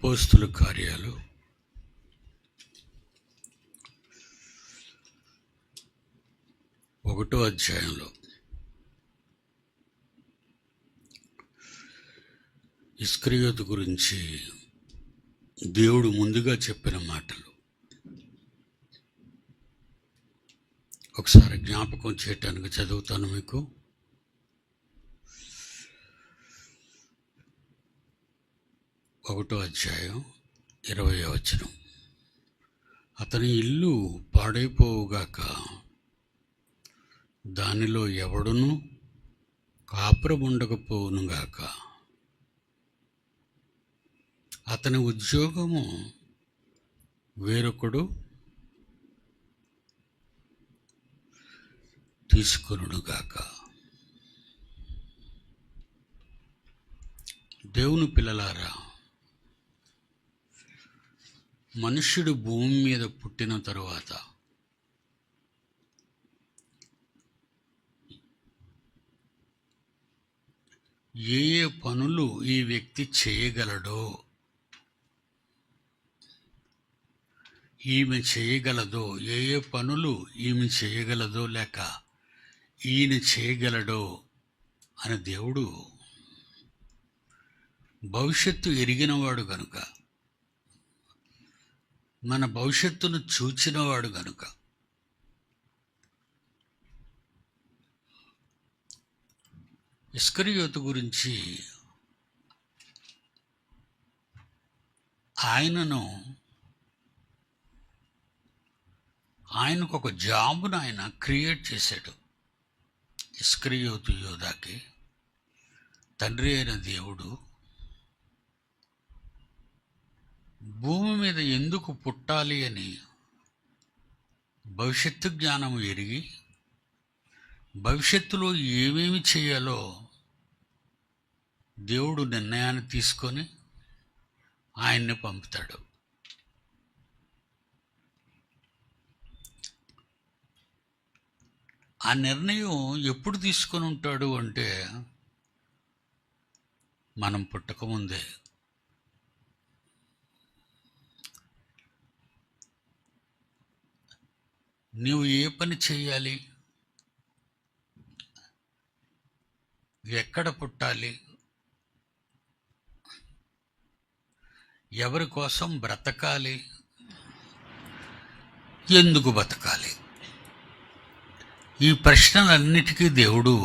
అపోస్తుల కార్యాలు 1వ అధ్యాయంలో ఇస్కరియోతు గురించి దేవుడు ముందుగా చెప్పిన మాటలు ఒకసారి జ్ఞాపకం చేయటానికి చదువుతాను మీకు. ఒకటో అధ్యాయం 20వ వచనం. అతని ఇల్లు పాడైపోవుగాక, దానిలో ఎవడును కాపురముండకపోవునుగాక. అతని ఉద్యోగము వేరొకడు తీసుకొనుగాక. దేవుని పిల్లలారా, మనుష్యుడు భూమి మీద పుట్టిన తరువాత ఏ ఏ పనులు ఈ వ్యక్తి చేయగలడో, ఈమె చేయగలదో, ఏ ఏ పనులు ఈమె చేయగలదో లేక ఈయన చేయగలడో అని దేవుడు భవిష్యత్తు ఎరిగినవాడు గనుక, మన భవిష్యత్తును చూచినవాడు గనుక ఇస్కరియోతు గురించి ఆయనకు ఒక జాబ్ను ఆయన క్రియేట్ చేశాడు. ఇస్కరియోతు యోధాకి తండ్రి అయిన దేవుడు భూమి మీద ఎందుకు పుట్టాలి అని భవిష్యత్తు జ్ఞానము ఎరిగి భవిష్యత్తులో ఏమేమి చేయాలో దేవుడు నిర్ణయాన్ని తీసుకొని ఆయన్ని పంపుతాడు. ఆ నిర్ణయం ఎప్పుడు తీసుకొని ఉంటాడు అంటే మనం పుట్టకముందే. నీవు ఏ పని చేయాలి, ఎక్కడ పుట్టాలి, ఎవరి కోసం బ్రతకాలి, ఎందుకు బతకాలి, ఈ ప్రశ్నలన్నిటికీ దేవుడు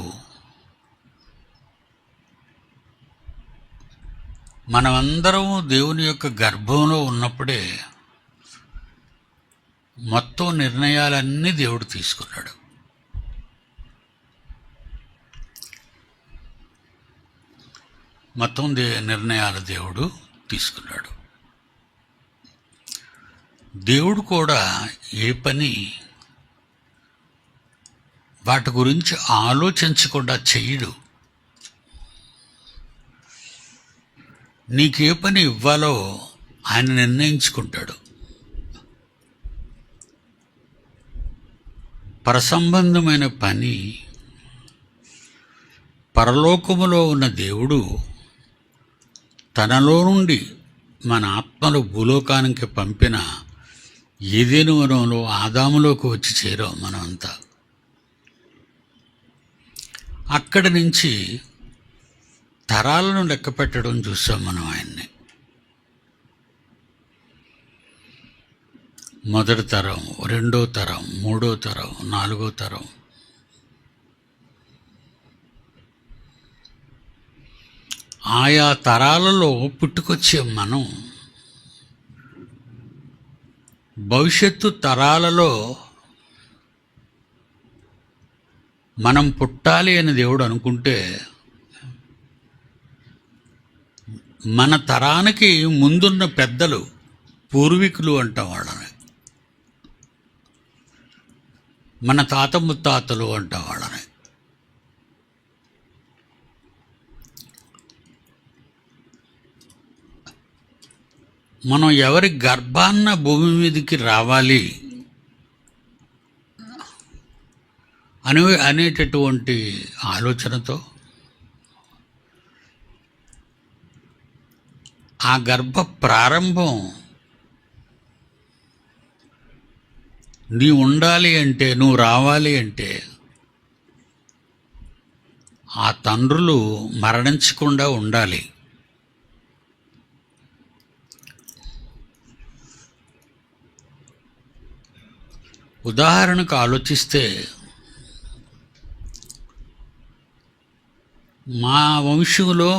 మనమందరము దేవుని యొక్క గర్భంలో ఉన్నప్పుడే మొత్తం నిర్ణయాలన్నీ దేవుడు తీసుకున్నాడు. మొత్తం నిర్ణయాలు దేవుడు తీసుకున్నాడు. దేవుడు కూడా ఏ పని వాటి గురించి ఆలోచించకుండా చెయ్యడు. నీకే పని ఇవ్వాలో ఆయన నిర్ణయించుకుంటాడు. పరసంబంధమైన పని పరలోకములో ఉన్న దేవుడు తనలో నుండి మన ఆత్మలు భూలోకానికి పంపిన ఏదేను వనంలో ఆదాములోకి వచ్చి చేరాం మనమంతా. అక్కడి నుంచి తరాలను లెక్క పెట్టడం చూసాం మనం ఆయన్ని. మొదటి తరం, రెండో తరం, మూడో తరం, నాలుగో తరం. ఆయా తరాలలో పుట్టుకొచ్చే మనం భవిష్యత్తు తరాలలో మనం పుట్టాలి అని దేవుడు అనుకుంటే మన తరానికి ముందున్న పెద్దలు, పూర్వీకులు అంటాం వాళ్ళని, మన తాత ముత్తాతలు అంటాం వాళ్ళని. మనం ఎవరి గర్భాన్న భూమి మీదకి రావాలి అనేటటువంటి ఆలోచనతో ఆ గర్భ ప్రారంభం నీ ఉండాలి అంటే, నువ్వు రావాలి అంటే ఆ తండ్రులు మరణించకుండా ఉండాలి. ఉదాహరణకు ఆలోచిస్తే, మా వంశంలో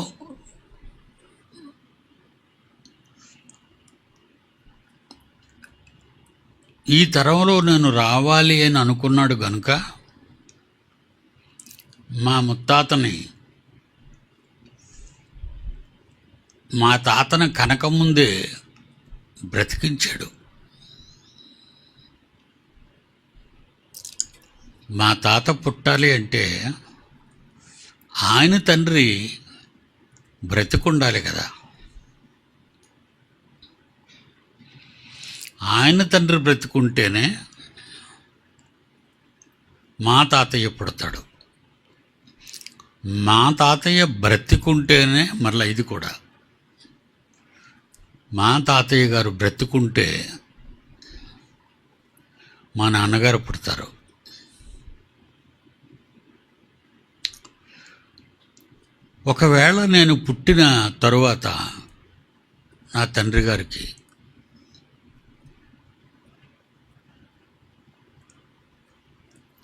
ఈ తరంలో నేను రావాలి అని అనుకున్నాడు గనుక మా ముత్తాతని, మా తాతను కనకముందే బ్రతికించాడు. మా తాత పుట్టాలి అంటే ఆయన తండ్రి బ్రతికుండాలి కదా. ఆయన తండ్రి బ్రతికుంటేనే మా తాతయ్య పుడతాడు. మా తాతయ్య బ్రతికుంటేనే మరలా ఇది కూడా, మా తాతయ్య గారు బ్రతికుంటే మా నాన్నగారు పుడతారు. ఒకవేళ నేను పుట్టిన తరువాత నా తండ్రి గారికి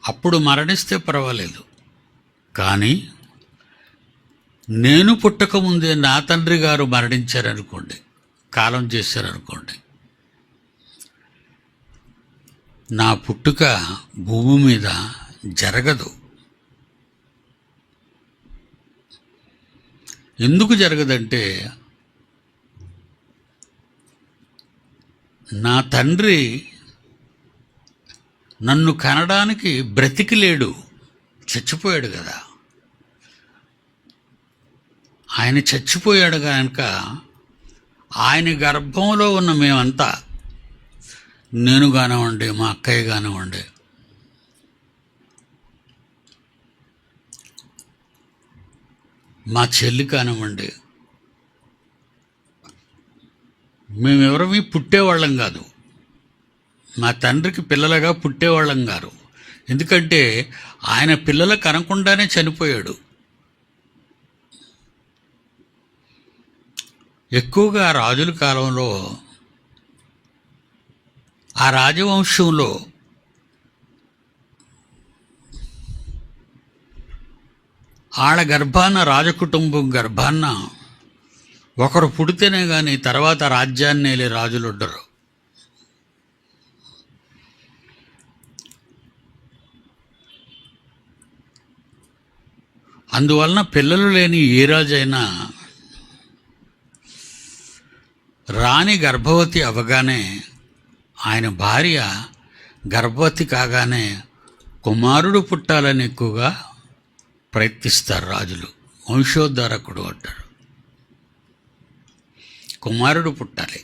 అప్పుడు మరణిస్తే పర్వాలేదు, కానీ నేను పుట్టకముందే నా తండ్రి గారు మరణించారనుకోండి, కాలం చేశారనుకోండి, నా పుట్టుక భూమి మీద జరగదు. ఎందుకు జరగదంటే, నా తండ్రి నన్ను కనడానికి బ్రతికి లేడు, చచ్చిపోయాడు కదా. ఆయన చచ్చిపోయాడు కనుక ఆయన గర్భంలో ఉన్న మేమంతా, నేను కానివ్వండి, మా అక్కయ్య కానివ్వండి, మా చెల్లి కానివ్వండి, మేమెవరమీ పుట్టేవాళ్ళం కాదు. మా తండ్రికి పిల్లలుగా పుట్టేవాళ్ళం గారు. ఎందుకంటే ఆయన పిల్లలు కనకుండానే చనిపోయాడు. ఎక్కువగా రాజుల కాలంలో ఆ రాజవంశంలో ఆడ గర్భాన, రాజకుటుంబం గర్భాన ఒకరు పుడితేనే కానీ తర్వాత రాజ్యాన్ని వెళ్ళే రాజులు ఉండరు. అందువలన పిల్లలు లేని ఏ రాజైనా రాణి గర్భవతి అవగానే, ఆయన భార్య గర్భవతి కాగానే కుమారుడు పుట్టాలని ఎక్కువగా ప్రయత్నిస్తారు రాజులు. వంశోద్ధారకుడు అంటారు. కుమారుడు పుట్టాలి.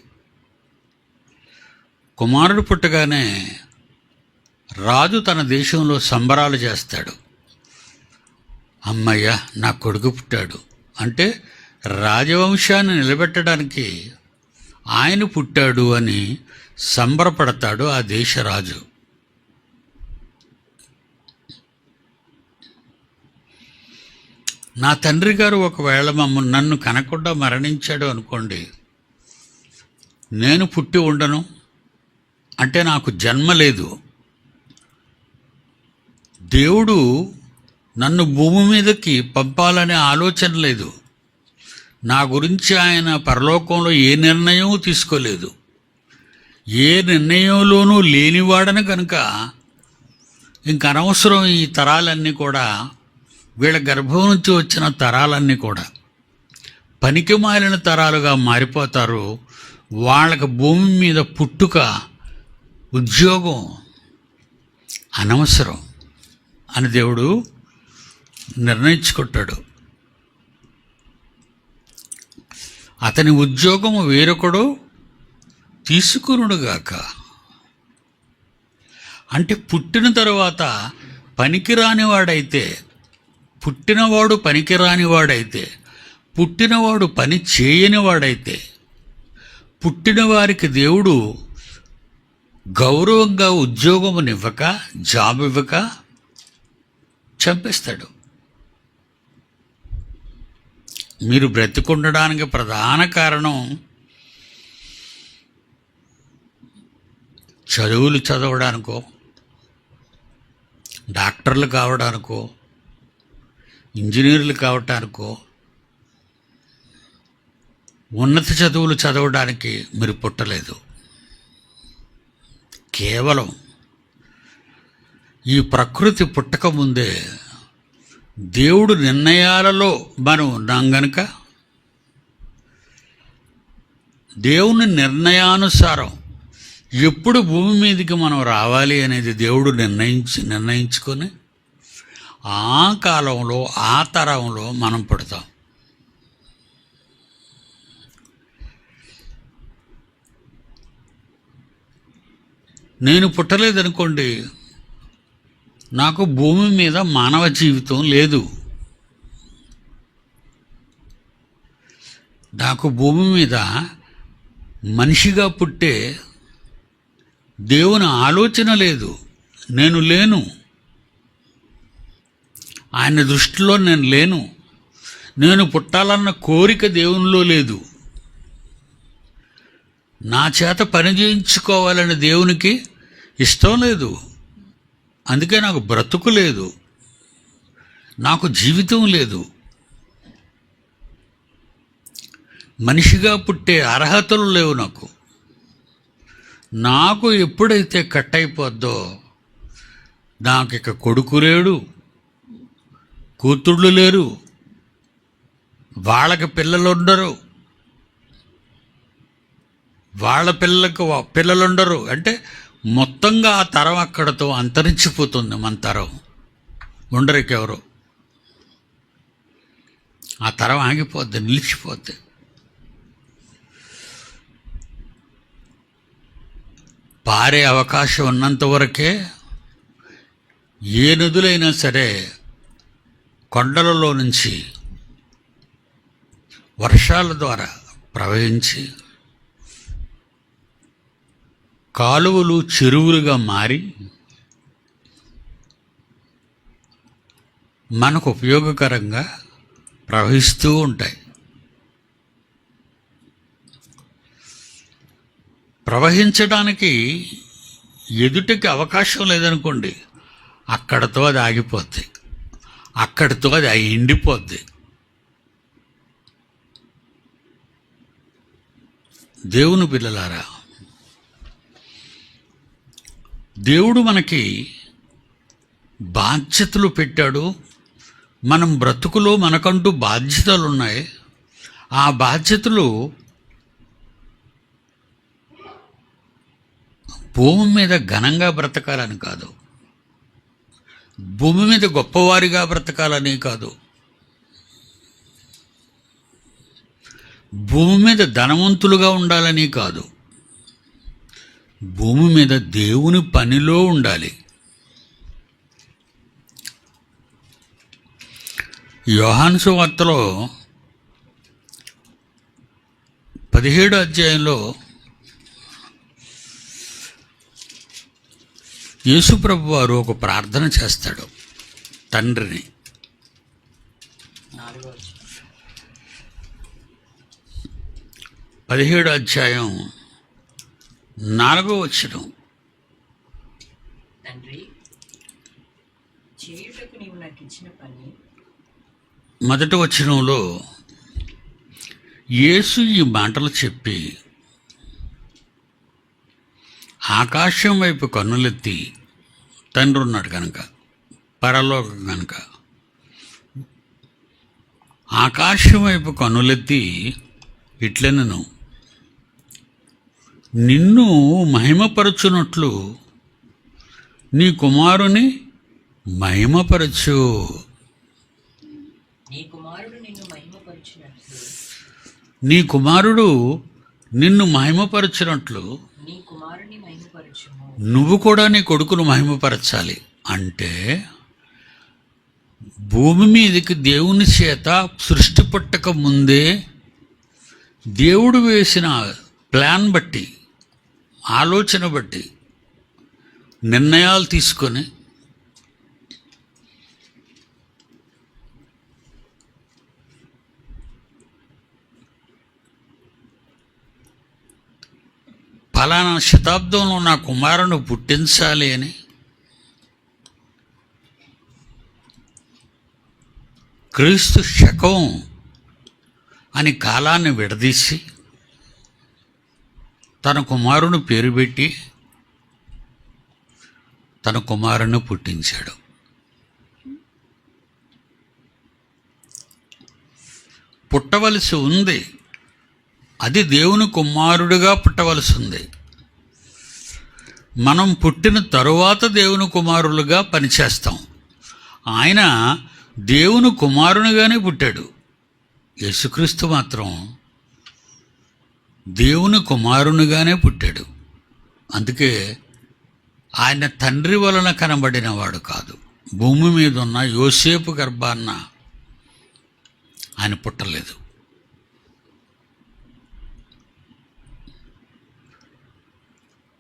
కుమారుడు పుట్టగానే రాజు తన దేశంలో సంబరాలు చేస్తాడు. అమ్మయ్య, నా కొడుకు పుట్టాడు అంటే రాజవంశాన్ని నిలబెట్టడానికి ఆయన పుట్టాడు అని సంబరపడతాడు ఆ దేశరాజు. నా తండ్రి గారు ఒకవేళ నన్ను కనకుండా మరణించాడు అనుకోండి, నేను పుట్టి ఉండను అంటే నాకు జన్మ లేదు. దేవుడు నన్ను భూమి మీదకి పంపాలనే ఆలోచన లేదు. నా గురించి ఆయన పరలోకంలో ఏ నిర్ణయం తీసుకోలేదు. ఏ నిర్ణయంలోనూ లేనివాడని కనుక ఇంక అనవసరం ఈ తరాలన్నీ కూడా, వీళ్ళ గర్భం నుంచి వచ్చిన తరాలన్నీ కూడా పనికి మాలిన తరాలుగా మారిపోతారు. వాళ్ళకి భూమి మీద పుట్టుక, ఉద్యోగం అనవసరం అని దేవుడు నిర్ణయించుకుంటాడు. అతని ఉద్యోగము వేరొకడు తీసుకునుడుగాక. అంటే పుట్టిన తరువాత పనికిరానివాడైతే, పుట్టినవాడు పనికిరానివాడైతే, పుట్టినవాడు పని చేయనివాడైతే పుట్టిన వారికి దేవుడు గౌరవంగా ఉద్యోగమునివ్వక, జాబ్ ఇవ్వక చంపేస్తాడు. మీరు బ్రతికుండడానికి ప్రధాన కారణం చదువులు చదవడానికో, డాక్టర్లు కావడానికో, ఇంజనీర్లు కావడానికో, ఉన్నత చదువులు చదవడానికి మీరు పుట్టలేదు. కేవలం ఈ ప్రకృతి పుట్టకముందే దేవుడు నిర్ణయాలలో మనం ఉన్నాం గనుక దేవుని నిర్ణయానుసారం ఎప్పుడు భూమి మీదకి మనం రావాలి అనేది దేవుడు నిర్ణయించుకొని ఆ కాలంలో, ఆ తరంలో మనం పుడతాం. నేను పుట్టలేదనుకోండి, నాకు భూమి మీద మానవ జీవితం లేదు. నాకు భూమి మీద మనిషిగా పుట్టే దేవుని ఆలోచన లేదు. నేను లేను, ఆయన దృష్టిలో నేను లేను. నేను పుట్టాలన్న కోరిక దేవునిలో లేదు. నా చేత పని చేయించుకోవాలని దేవునికి ఇష్టం లేదు. అందుకే నాకు బ్రతుకు లేదు, నాకు జీవితం లేదు. మనిషిగా పుట్టే అర్హతలు లేవు నాకు. నాకు ఎప్పుడైతే కట్ అయిపోద్దో, నాకు ఇక కొడుకు లేడు, కూతుళ్ళు లేరు, వాళ్ళకి పిల్లలు ఉండరు, వాళ్ళ పిల్లలకు పిల్లలుండరు. అంటే మొత్తంగా ఆ తరం అక్కడతో అంతరించిపోతుంది. మన తరం ఉండరికెవరు, ఆ తరం ఆగిపోద్ది, నిలిచిపోద్ది. పారే అవకాశం ఉన్నంత వరకే ఏ నదులైనా సరే కొండలలో నుంచి వర్షాల ద్వారా ప్రవహించి కాలువలు చెరువులుగా మారి మనకు ఉపయోగకరంగా ప్రవహిస్తూ ఉంటాయి. ప్రవహించడానికి ఎదుటికి అవకాశం లేదనుకోండి, అక్కడతో అది ఆగిపోద్ది, అక్కడితో అది ఎండిపోద్ది. దేవుని పిల్లలారా, దేవుడు మనకి బాధ్యతలు పెట్టాడు. మనం బ్రతుకులో మనకంటూ బాధ్యతలు ఉన్నాయి. ఆ బాధ్యతలు భూమి మీద ఘనంగా బ్రతకాలని కాదు, భూమి మీద గొప్పవారిగా బ్రతకాలని కాదు, భూమి మీద ధనవంతులుగా ఉండాలని కాదు, భూమి మీద దేవుని పనిలో ఉండాలి. యోహాను సువార్తలో 17వ అధ్యాయంలో యేసుప్రభు వారు ఒక ప్రార్థన చేస్తాడు తండ్రిని. 17వ అధ్యాయం 4వ వచనం. తండ్రి, చేయుటకు నీవు నాకు ఇచ్చిన పని. మొదటి వచనంలో యేసు ఈ మాటలు చెప్పి ఆకాశం వైపు కన్నులెత్తి, తండ్రి ఉన్నాడు కనుక, పరలోకం కనుక, ఆకాశం వైపు కన్నులెత్తి ఇట్లనెను, నిన్ను మహిమపరచునట్లు నీ కుమారుని మహిమపరచు. నీ కుమారుడు నిన్ను మహిమపరచునట్లు, నీ కుమారుడు నిన్ను మహిమపరచునట్లు నీ కుమారుని మహిమపరచుము. నువ్వు కూడా నీ కొడుకును మహిమపరచాలి. అంటే భూమి మీదకి దేవుని చేత సృష్టి పుట్టక ముందే దేవుడు వేసిన ప్లాన్ బట్టి, ఆలోచన బట్టి నిర్ణయాలు తీసుకొని ఫలానా శతాబ్దంలో నా కుమారుని పుట్టించాలి అని క్రీస్తు శకం అని కాలాన్ని విడదీసి తన కుమారుని పేరు పెట్టి తన కుమారుని పుట్టించాడు. పుట్టవలసి ఉంది, అది దేవుని కుమారుడిగా పుట్టవలసి ఉంది. మనం పుట్టిన తరువాత దేవుని కుమారులుగా పనిచేస్తాం. ఆయన దేవుని కుమారునిగానే పుట్టాడు. యేసుక్రీస్తు మాత్రం దేవుని కుమారునిగానే పుట్టాడు. అందుకే ఆయన తండ్రి వలన కనబడినవాడు కాదు. భూమి మీద ఉన్న యోసేపు గర్భాన్న ఆయన పుట్టలేదు.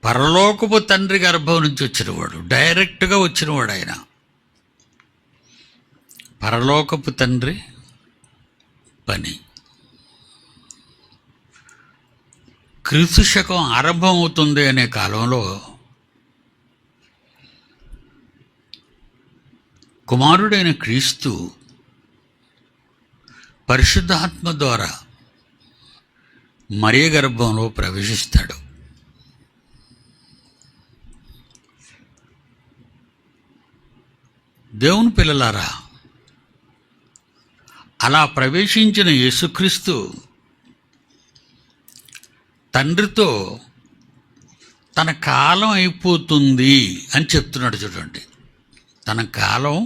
పరలోకపు తండ్రి గర్భం నుంచి వచ్చినవాడు, డైరెక్ట్గా వచ్చినవాడు ఆయన. పరలోకపు తండ్రి పని. క్రీస్తు శకం ఆరంభమవుతుంది అనే కాలంలో కుమారుడైన క్రీస్తు పరిశుద్ధాత్మ ద్వారా మరియ గర్భంలో ప్రవేశిస్తాడు. దేవుని పిల్లలారా, అలా ప్రవేశించిన యేసుక్రీస్తు తండ్రితో తన కాలం అయిపోతుంది అని చెప్తున్నాడు. చూడండి, తన కాలం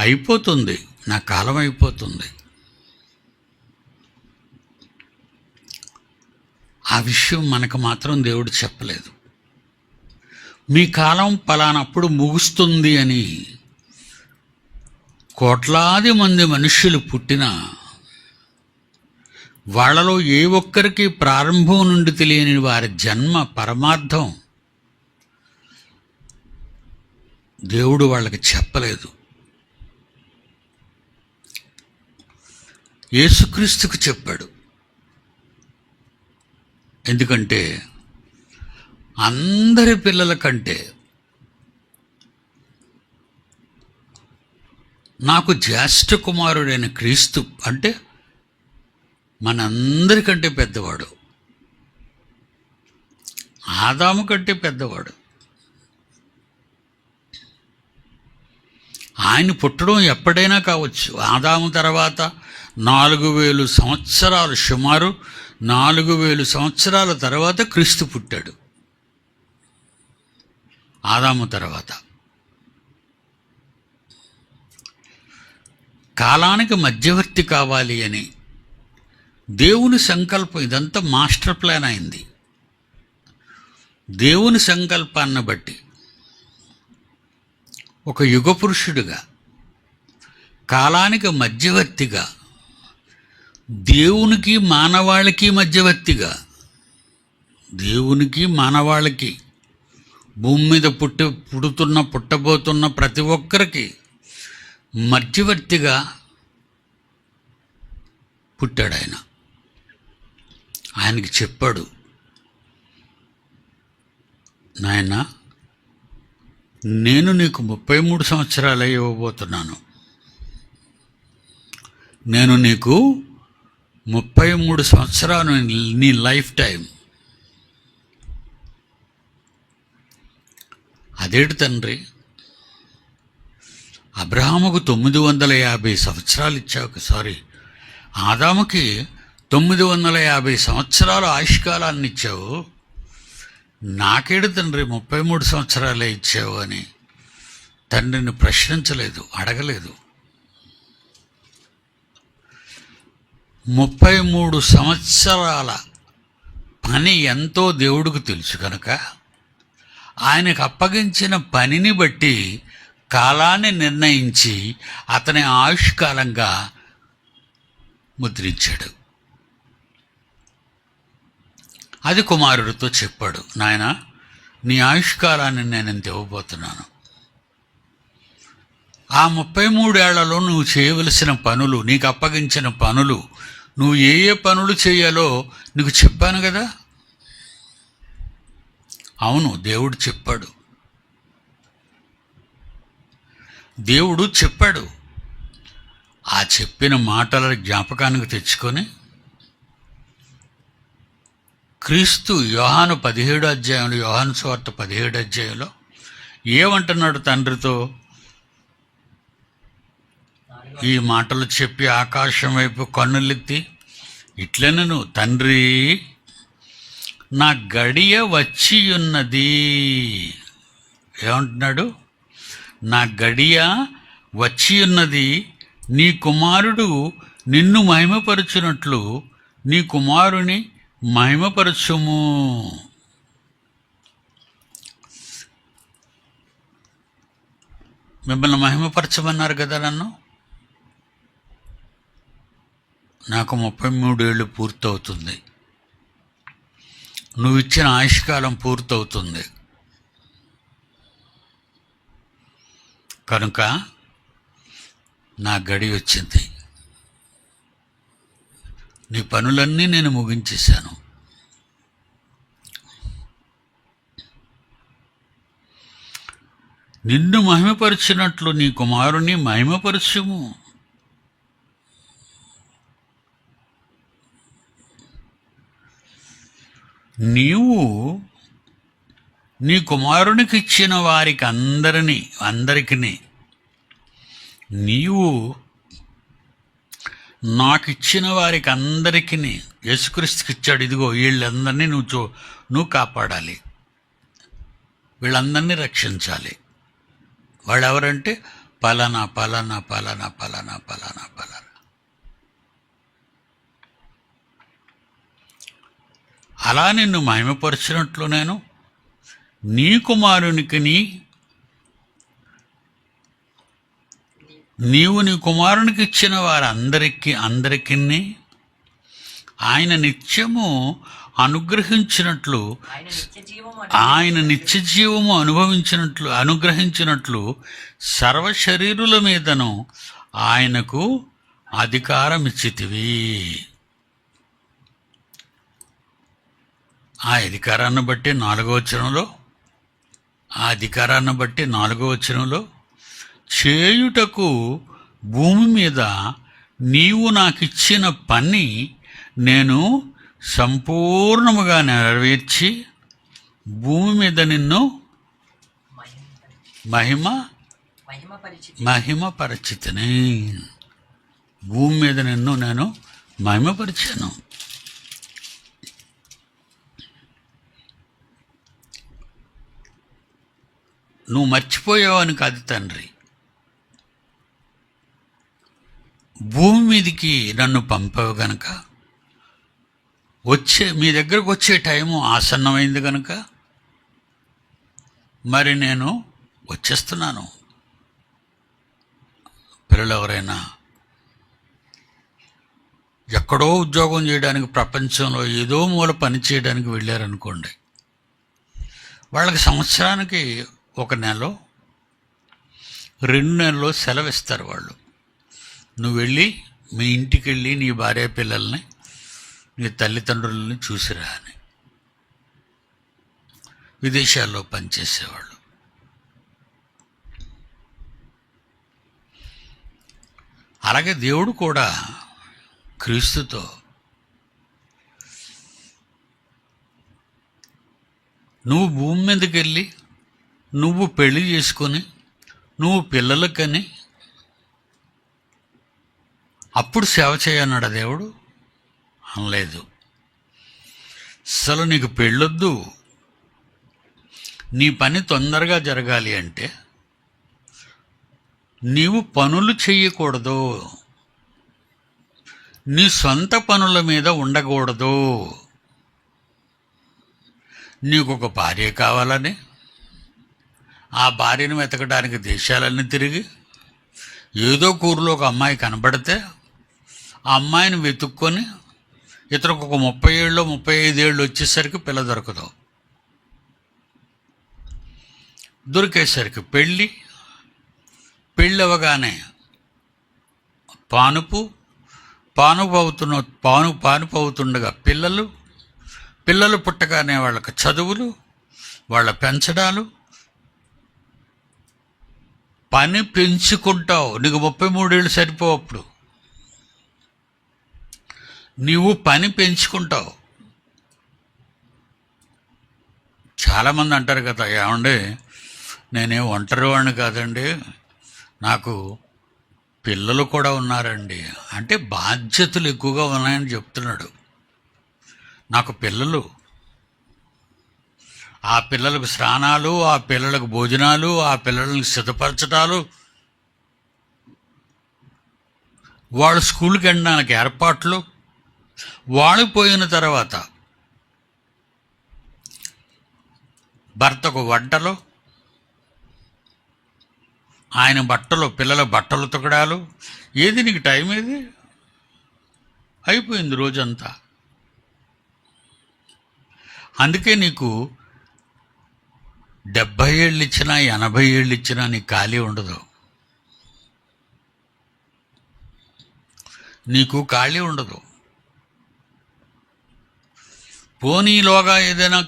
అయిపోతుంది, నా కాలం అయిపోతుంది. ఆ విషయం మనకు మాత్రం దేవుడు చెప్పలేదు. మీ కాలం పలానప్పుడు ముగుస్తుంది అని కోట్లాది మంది మనుష్యులు పుట్టినా వాళ్ళలో ఏ ఒక్కరికి ప్రారంభం నుండి తెలియని వారి జన్మ పరమార్థం దేవుడు వాళ్ళకి చెప్పలేదు. యేసుక్రీస్తుకు చెప్పాడు. ఎందుకంటే అందరి పిల్లల కంటే నాకు జ్యేష్ఠ కుమారుడైన క్రీస్తు అంటే మనందరికంటే పెద్దవాడు, ఆదాము కంటే పెద్దవాడు. ఆయన పుట్టడం ఎప్పుడైనా కావచ్చు. ఆదాము తర్వాత 4000 సంవత్సరాలు, సుమారు 4000 సంవత్సరాల తర్వాత క్రీస్తు పుట్టాడు. ఆదాము తర్వాత కాలానికి మధ్యవర్తి కావాలి అని దేవుని సంకల్పం. ఇదంతా మాస్టర్ ప్లాన్ అయింది. దేవుని సంకల్పాన్ని బట్టి ఒక యుగ పురుషుడిగా, కాలానికి మధ్యవర్తిగా, దేవునికి మానవాళికి మధ్యవర్తిగా, దేవునికి మానవాళికి, భూమి మీద పుట్టబోతున్న ప్రతి ఒక్కరికి మధ్యవర్తిగా పుట్టాడు ఆయన. ఆయనకి చెప్పాడు, నాయనా, నేను నీకు 33 సంవత్సరాలు ఇవ్వబోతున్నాను. నేను నీకు 33 సంవత్సరాలు నీ లైఫ్ టైం. అదేంటి తండ్రి, అబ్రహాముకు 950 సంవత్సరాలు ఇచ్చావు. ఆదాముకి 950 సంవత్సరాలు ఆయుష్కాలాన్ని ఇచ్చావు. నాకేడు తండ్రి 33 సంవత్సరాలే ఇచ్చావు అని తండ్రిని ప్రశ్నించలేదు, అడగలేదు. 33 సంవత్సరాల పని ఎంతో దేవుడికి తెలుసు కనుక ఆయనకు అప్పగించిన పనిని బట్టి కాలాన్ని నిర్ణయించి అతని ఆయుష్కాలంగా ముద్రించాడు. అది కుమారుడితో చెప్పాడు, నాయనా, నీ ఆయుష్కాలాన్ని నేను ఇంత ఇవ్వబోతున్నాను. ఆ 33 ఏళ్లలో నువ్వు చేయవలసిన పనులు, నీకు అప్పగించిన పనులు, నువ్వు ఏ ఏ పనులు చేయాలో నీకు చెప్పాను కదా. అవును, దేవుడు చెప్పాడు. దేవుడు చెప్పాడు. ఆ చెప్పిన మాటల జ్ఞాపకానికి తెచ్చుకొని క్రీస్తు యోహాను 17 అధ్యాయంలో, యోహాను సువార్త 17 అధ్యాయంలో ఏమంటున్నాడు తండ్రితో? ఈ మాటలు చెప్పి ఆకాశం వైపు కన్నులెత్తి ఇట్లనను, తండ్రి, నా గడియ వచ్చి ఉన్నది. ఏమంటున్నాడు? నా గడియ వచ్చి ఉన్నది. నీ కుమారుడు నిన్ను మహిమపరచునట్లు నీ కుమారుని మహిమపరచుము. మిమ్మల్ని మహిమపరచమన్నారు కదా నన్ను. నాకు 33 ఏళ్ళు పూర్తవుతుంది. నువ్వు ఇచ్చిన ఆయుష్కాలం పూర్తవుతుంది. కనుక నా గడి వచ్చింది. నీ పనులన్నీ నేను ముగించేశాను. నిన్ను మహిమపరిచినట్లు నీ కుమారుని మహిమపరచుము. నీవు నీ కుమారునికి ఇచ్చిన వారికి అందరికీ నీవు నాకు ఇచ్చిన వారికి అందరికీ యేసుక్రీస్తుకి ఇచ్చాడు. ఇదిగో వీళ్ళందరినీ నువ్వు కాపాడాలి, వీళ్ళందరినీ రక్షించాలి. వాళ్ళెవరంటే పలానా పలానా పలానా పలానా పలానా పలానా. అలా నిన్ను మహిమపరిచినట్లు నేను నీ కుమారునికి నీవు నీ కుమారునికి ఇచ్చిన వారందరికీ ఆయన నిత్యము అనుగ్రహించినట్లు, ఆయన నిత్య జీవము అనుగ్రహించినట్లు సర్వ శరీరుల మీదను ఆయనకు అధికారం ఇచ్చితివి. ఆ అధికారాన్ని బట్టి 4వ వచనంలో చేయుటకు భూమి మీద నీవు నాకిచ్చిన పని నేను సంపూర్ణముగా నెరవేర్చి భూమి మీద నిన్ను మహిమపరచితిని. భూమి మీద నిన్ను నేను మహిమపరిచాను. నువ్వు మర్చిపోయావని కాదు తండ్రి, భూమి మీదికి నన్ను పంపావు గనక, మీ దగ్గరకు వచ్చే టైము ఆసన్నమైంది కనుక మరి నేను వచ్చేస్తున్నాను. పిల్లలు ఎవరైనా ఎక్కడో ఉద్యోగం చేయడానికి, ప్రపంచంలో ఏదో మూల పని చేయడానికి వెళ్ళారనుకోండి, వాళ్ళకి సంవత్సరానికి 1 నెల 2 నెలలు సెలవు ఇస్తారు వాళ్ళు. నువ్వు వెళ్ళి మీ ఇంటికి వెళ్ళి నీ భార్య పిల్లల్ని, నీ తల్లిదండ్రులని చూసిరా అని. విదేశాల్లో పనిచేసేవాళ్ళు. అలాగే దేవుడు కూడా క్రీస్తుతో నువ్వు భూమి మీదకి వెళ్ళి నువ్వు పెళ్లి చేసుకొని నువ్వు పిల్లలకని అప్పుడు సేవ చేయన్నాడు దేవుడు అనలేదు. అసలు నీకు పెళ్ళొద్దు, నీ పని తొందరగా జరగాలి అంటే నీవు పనులు చెయ్యకూడదు, నీ సొంత పనుల మీద ఉండకూడదు. నీకు ఒక భార్య కావాలని ఆ భార్యను వెతకడానికి దేశాలన్నీ తిరిగి ఏదో ఊరిలో ఒక అమ్మాయి కనబడితే ఆ అమ్మాయిని వెతుక్కొని ఇతనికి ఒక 30 ఏళ్ళు 35 ఏళ్ళు వచ్చేసరికి పిల్ల దొరకదు. దొరికేసరికి పెళ్ళి అవ్వగానే పానుపు అవుతుండగా పిల్లలు పుట్టగానే వాళ్ళకి చదువులు, వాళ్ళ పెంచడాలు. పని పెంచుకుంటావు. నీకు 33 ఏళ్ళు సరిపోవు. అప్పుడు నీవు పని పెంచుకుంటావు. చాలామంది అంటారు కదా, ఏమండి నేనేం ఒంటరి వాడిని కాదండి, నాకు పిల్లలు కూడా ఉన్నారండి. అంటే బాధ్యతలు ఎక్కువగా ఉన్నాయని చెప్తున్నాడు. నాకు పిల్లలు, ఆ పిల్లలకు స్నానాలు, ఆ పిల్లలకు భోజనాలు, ఆ పిల్లలకు సిద్ధపరచడాలు, వాళ్ళు స్కూల్కి వెళ్ళడానికి ఏర్పాట్లు, వాళ్ళు పోయిన తర్వాత భర్తకు వంటలు, ఆయన బట్టలు, పిల్లల బట్టలు ఉతకడాలు. ఏది నీకు టైం? ఏది అయిపోయింది రోజంతా. అందుకే నీకు 70 ఏళ్ళు ఇచ్చినా 80 ఏళ్ళు ఇచ్చినా నీకు ఖాళీ ఉండదు. నీకు ఖాళీ ఉండదు. పోనీలోగా ఏదైనా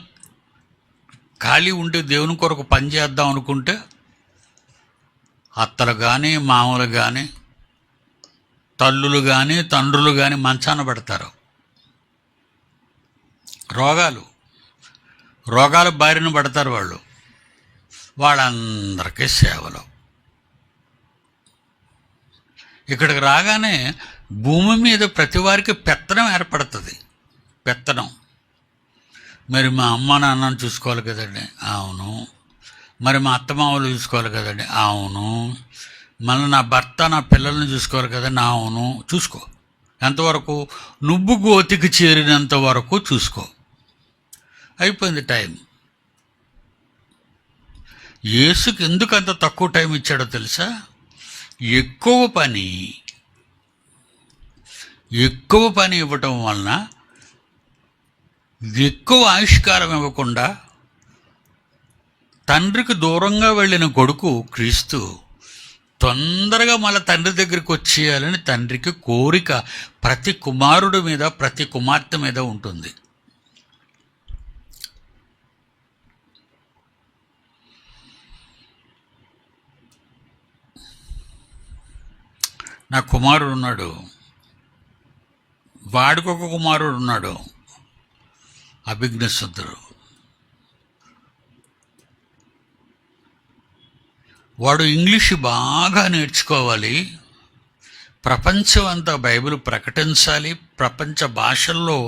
ఖాళీ ఉంటే దేవుని కొరకు పని చేద్దాం అనుకుంటే అత్తలు కానీ, మామూలు కానీ, తల్లులు కానీ, తండ్రులు కానీ మంచాన పెడతారు. రోగాలు బారిన పడతారు వాళ్ళు. వాళ్ళందరికీ సేవలు. ఇక్కడికి రాగానే భూమి మీద ప్రతి వారికి పెత్తనం ఏర్పడుతుంది. పెత్తనం. మరి మా అమ్మ నాన్నను చూసుకోవాలి కదండి. అవును. మరి మా అత్తమామలు చూసుకోవాలి కదండి. అవును. మళ్ళీ నా భర్త, నా పిల్లల్ని చూసుకోవాలి కదండి. అవును. చూసుకో. ఎంతవరకు? నువ్వు గోతికి చేరినంత వరకు చూసుకో. అయిపోయింది టైం. యేసుకి ఎందుకు అంత తక్కువ టైం ఇచ్చాడో తెలుసా? ఎక్కువ పని ఇవ్వటం వలన ఎక్కువ ఆవిష్కారం ఇవ్వకుండా తండ్రికి దూరంగా వెళ్ళిన కొడుకు క్రీస్తు తొందరగా మళ్ళీ తండ్రి దగ్గరికి వచ్చేయాలని తండ్రికి కోరిక ప్రతి కుమారుడి మీద, ప్రతి కుమార్తె మీద ఉంటుంది. నా కుమారుడు ఉన్నాడు, వాడికొక కుమారుడు ఉన్నాడు, అభిజ్ఞసుందరు. వాడు ఇంగ్లీషు బాగా నేర్చుకోవాలి, ప్రపంచం అంతా బైబిల్ ప్రకటించాలి. ప్రపంచ భాషల్లో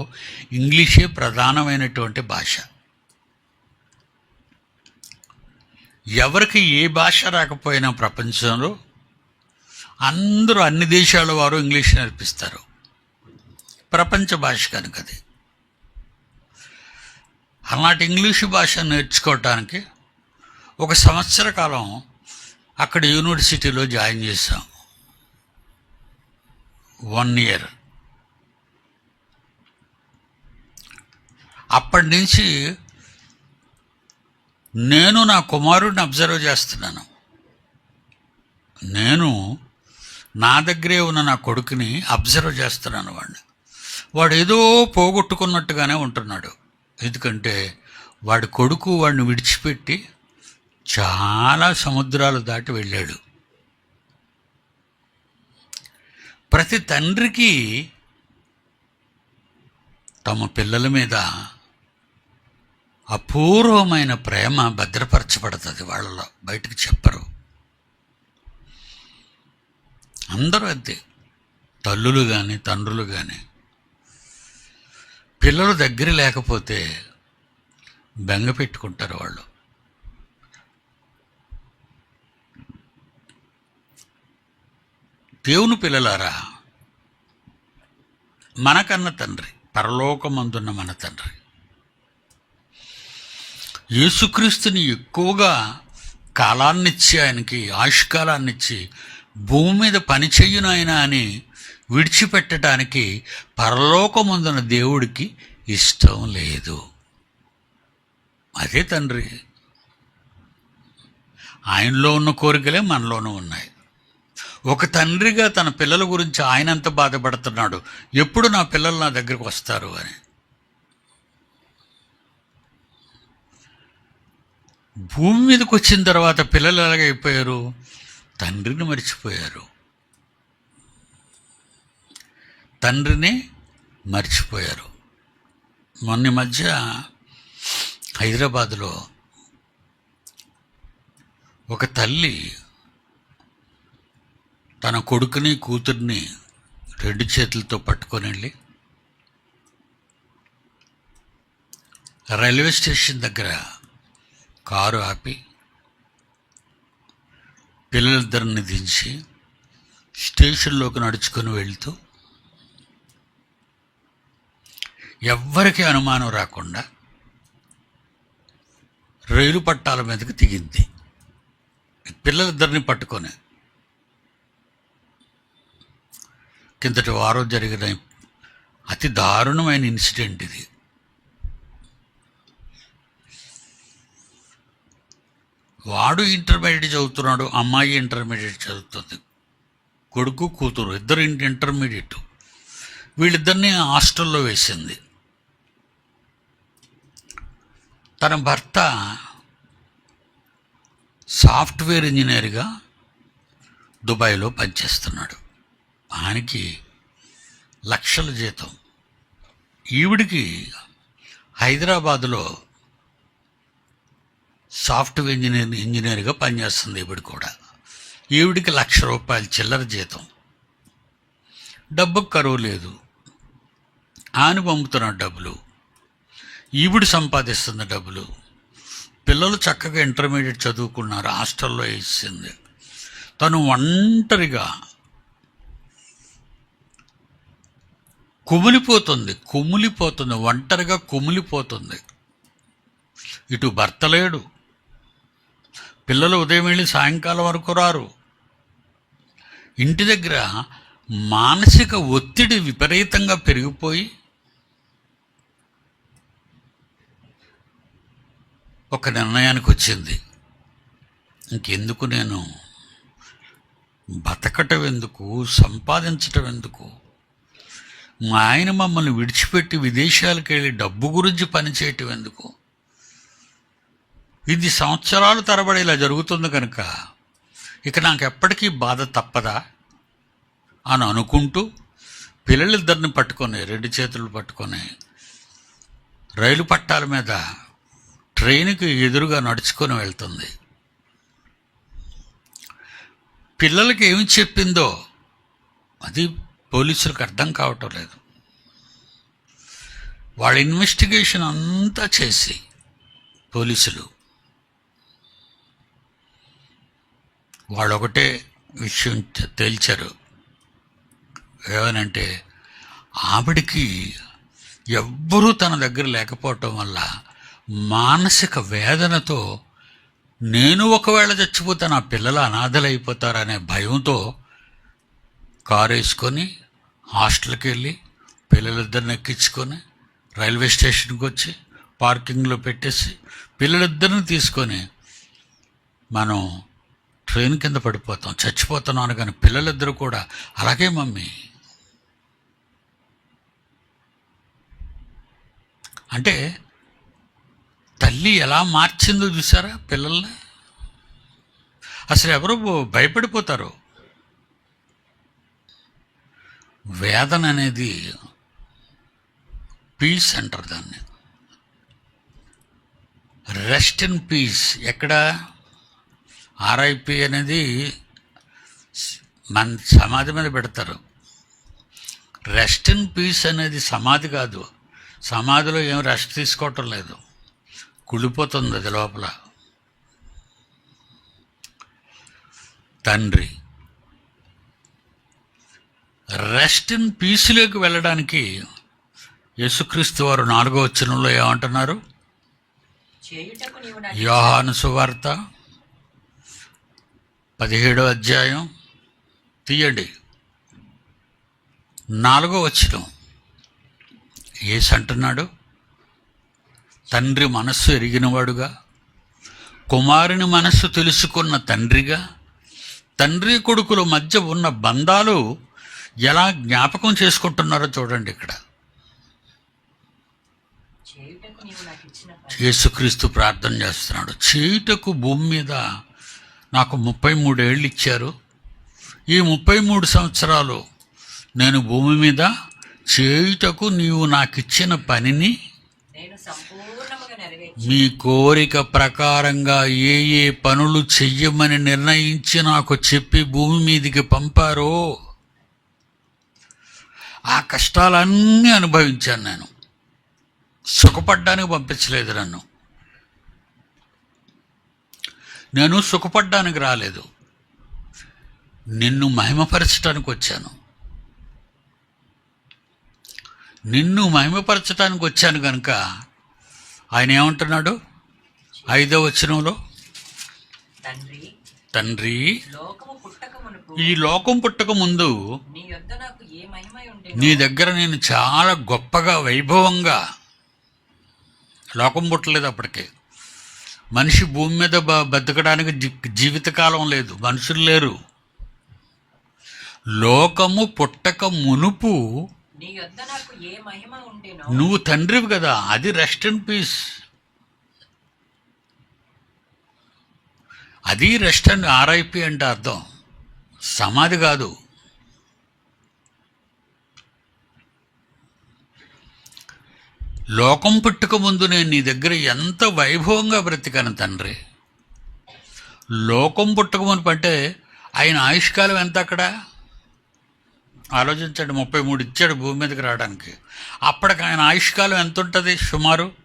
ఇంగ్లీషే ప్రధానమైనటువంటి భాష. ఎవరికి ఏ భాష రాకపోయినా ప్రపంచంలో అందరూ, అన్ని దేశాల వారు ఇంగ్లీష్ నేర్పిస్తారు. ప్రపంచ భాష కనుక అది. అలాంటి ఇంగ్లీషు భాష నేర్చుకోవటానికి 1 సంవత్సర కాలం అక్కడ యూనివర్సిటీలో జాయిన్ చేశాం. 1 ఇయర్. అప్పటి నుంచి నేను నా కుమారుడిని అబ్జర్వ్ చేస్తున్నాను. నేను నా దగ్గరే ఉన్న నా కొడుకుని అబ్జర్వ్ చేస్తున్నాను. వాడు ఏదో పోగొట్టుకున్నట్టుగానే ఉంటున్నాడు. ఎందుకంటే వాడి కొడుకు వాడిని విడిచిపెట్టి చాలా సముద్రాలు దాటి వెళ్ళాడు. ప్రతి తండ్రికి తమ పిల్లల మీద అపూర్వమైన ప్రేమ భద్రపరచబడుతుంది. వాళ్ళలో బయటకు చెప్పరు. అందరూ అంతే. తల్లులు కానీ, తండ్రులు కానీ. పిల్లలు దగ్గర లేకపోతే బెంగ పెట్టుకుంటారు వాళ్ళు. దేవుని పిల్లలారా, మనకన్న తండ్రి, పరలోకమందున్న మన తండ్రి యేసుక్రీస్తుని ఎక్కువగా కాలాన్నిచ్చి, ఆయనకి ఆయుష్కాలాన్నిచ్చి భూమి మీద పని చెయ్యును ఆయన అని విడిచిపెట్టడానికి పరలోకమందున దేవుడికి ఇష్టం లేదు. అదే తండ్రి. ఆయనలో ఉన్న కోరికలే మనలోనూ ఉన్నాయి. ఒక తండ్రిగా తన పిల్లల గురించి ఆయన ఎంత బాధపడుతున్నాడు, ఎప్పుడు నా పిల్లలు నా దగ్గరికి వస్తారు అని. భూమి మీదకి వచ్చిన తర్వాత పిల్లలు ఎలాగైపోయారు? తండ్రిని మర్చిపోయారు, తండ్రిని మర్చిపోయారు. మొన్న మధ్య హైదరాబాదులో ఒక తల్లి తన కొడుకుని కూతుర్ని 2 చేతులతో పట్టుకొని వెళ్ళి రైల్వే స్టేషన్ దగ్గర కారు ఆపి పిల్లలిద్దరిని దించి స్టేషన్లోకి నడుచుకొని వెళ్తూ ఎవ్వరికీ అనుమానం రాకుండా రైలు పట్టాల మీదకి దిగింది పిల్లలిద్దరిని పట్టుకొని. కిందటి వారం జరిగిన అతి దారుణమైన ఇన్సిడెంట్ ఇది. వాడు ఇంటర్మీడియట్ చదువుతున్నాడు, అమ్మాయి ఇంటర్మీడియట్ చదువుతుంది. కొడుకు కూతురు ఇద్దరు ఇంటర్మీడియట్. వీళ్ళిద్దరిని హాస్టల్లో వేసింది. తన భర్త సాఫ్ట్వేర్ ఇంజనీర్గా దుబాయ్లో పనిచేస్తున్నాడు. ఆయనకి లక్షల జీతం. ఈవిడికి హైదరాబాదులో సాఫ్ట్వేర్ ఇంజనీర్గా పనిచేస్తుంది. ఈవిడ కూడా. ఈవిడికి ₹1,00,000 చిల్లర జీతం. డబ్బుకు కరువు లేదు. ఆయన పంపుతున్నాడు డబ్బులు, ఈవిడ సంపాదిస్తున్న డబ్బులు. పిల్లలు చక్కగా ఇంటర్మీడియట్ చదువుకున్నారు, హాస్టల్లో వేసింది. తను ఒంటరిగా కుమిలిపోతుంది, ఒంటరిగా కుమిలిపోతుంది. ఇటు భర్త లేడు, పిల్లలు ఉదయం వెళ్ళి సాయంకాలం వరకు రారు. ఇంటి దగ్గర మానసిక ఒత్తిడి విపరీతంగా పెరిగిపోయి ఒక నిర్ణయానికి వచ్చింది, ఇంకెందుకు నేను బతకటం ఎందుకు, సంపాదించటం ఎందుకు, మా ఆయన మమ్మల్ని విడిచిపెట్టి విదేశాలకు వెళ్ళి డబ్బు గురించి పనిచేయటం ఎందుకు, ఇది సంవత్సరాలు తరబడి ఇలా జరుగుతుంది కనుక ఇక నాకు ఎప్పటికీ బాధ తప్పదా అని అనుకుంటూ పిల్లలిద్దరిని పట్టుకొని 2 చేతులు పట్టుకొని రైలు పట్టాల మీద ట్రైన్కి ఎదురుగా నడుచుకొని వెళ్తుంది. పిల్లలకి ఏమి చెప్పిందో అది పోలీసులకు అర్థం కావటం లేదు. వాళ్ళ ఇన్వెస్టిగేషన్ అంతా చేసి పోలీసులు వాళ్ళు ఒకటే విషయం తేల్చారు. ఏమనంటే ఆవిడికి ఎవ్వరూ తన దగ్గర లేకపోవటం వల్ల మానసిక వేదనతో నేను ఒకవేళ చచ్చిపోతే నా పిల్లలు అనాథలైపోతారనే భయంతో కారు వేసుకొని హాస్టల్కి వెళ్ళి పిల్లలిద్దరిని ఎక్కించుకొని రైల్వే స్టేషన్కి వచ్చి పార్కింగ్లో పెట్టేసి పిల్లలిద్దరిని తీసుకొని మనం ట్రైన్ కింద పడిపోతాం, చచ్చిపోతున్నాను. కానీ పిల్లలిద్దరూ కూడా అలాగే మమ్మీ అంటే తల్లి ఎలా మార్చిందో చూసారా పిల్లల్ని. అసలు ఎవరు భయపడిపోతారు. వేదన అనేది పీస్ అంటారు దాన్ని. Rest in peace. ఎక్కడ ఆర్ఐపి అనేది మన సమాధి మీద పెడతారు. రెస్ట్ ఇన్ పీస్ అనేది సమాధి కాదు. సమాధిలో ఏం రెస్ట్ తీసుకోవటం లేదు, కుళ్ళిపోతుంది అది లోపల. తండ్రి రెస్ట్ ఇన్ పీస్లోకి వెళ్ళడానికి యేసుక్రీస్తు వారు 4వ వచనంలో ఏమంటున్నారు? యోహాను సువార్త 17వ అధ్యాయం తీయండి. 4వ వచనం యేసు అంటున్నాడు, తండ్రి మనస్సు ఎరిగినవాడుగా, కుమారుని మనస్సు తెలుసుకున్న తండ్రిగా, తండ్రి కొడుకుల మధ్య ఉన్న బంధాలు ఎలా జ్ఞాపకం చేసుకుంటున్నారో చూడండి. ఇక్కడ చేయుటకు నీవు నాకు ఇచ్చిన పని యేసుక్రీస్తు ప్రార్థన చేస్తున్నాడు. చేయుటకు భూమి మీద నాకు 33 ఏళ్ళు ఇచ్చారు. ఈ 33 సంవత్సరాలు నేను భూమి మీద చేయుటకు నీవు నాకు ఇచ్చిన పనిని నేను సంపూర్ణముగా నెరవేర్చి మీ కోరిక ప్రకారంగా ఏ ఏ పనులు చెయ్యమని నిర్ణయించి నాకు చెప్పి భూమి మీదికి పంపారో ఆ కష్టాలన్నీ అనుభవించాను. నేను సుఖపడ్డానికి పంపించలేదు నన్ను. నేను సుఖపడ్డానికి రాలేదు, నిన్ను మహిమపరచడానికి వచ్చాను. నిన్ను మహిమపరచడానికి వచ్చాను కనుక ఆయన ఏమంటున్నాడు 5వ వచనంలో, తండ్రి తండ్రి లోకము పుట్టక మునుపు ఈ లోకం పుట్టక ముందు నీ యొద్ద నాకు ఏ మహిమై ఉండే నీ దగ్గర నేను చాలా గొప్పగా వైభవంగా, లోకం పుట్టలేదు అప్పటికే, మనిషి భూమి మీద బతకడానికి జీవితకాలం లేదు, మనుషులు లేరు. లోకము పుట్టక మునుపు నీ యొద్ద నాకు ఏ మహిమ ఉండేనో నువ్వు తండ్రివి కదా, అది రెస్ట్ అండ్ పీస్. అది రెస్ట్ అండ్ ఆర్ఐపి అంటే అర్థం, సమాధి కాదు. లోకం పుట్టుక ముందు నేను నీ దగ్గర ఎంత వైభవంగా బ్రతికాను తండ్రి. లోకం పుట్టక మునుపు అంటే ఆయన ఆయుష్కాలం ఎంత అక్కడ ఆలోచించండి. 33 ఇచ్చాడు భూమి మీదకి రావడానికి. అప్పటికి ఆయన ఆయుష్కాలం ఎంత ఉంటుంది? సుమారు 1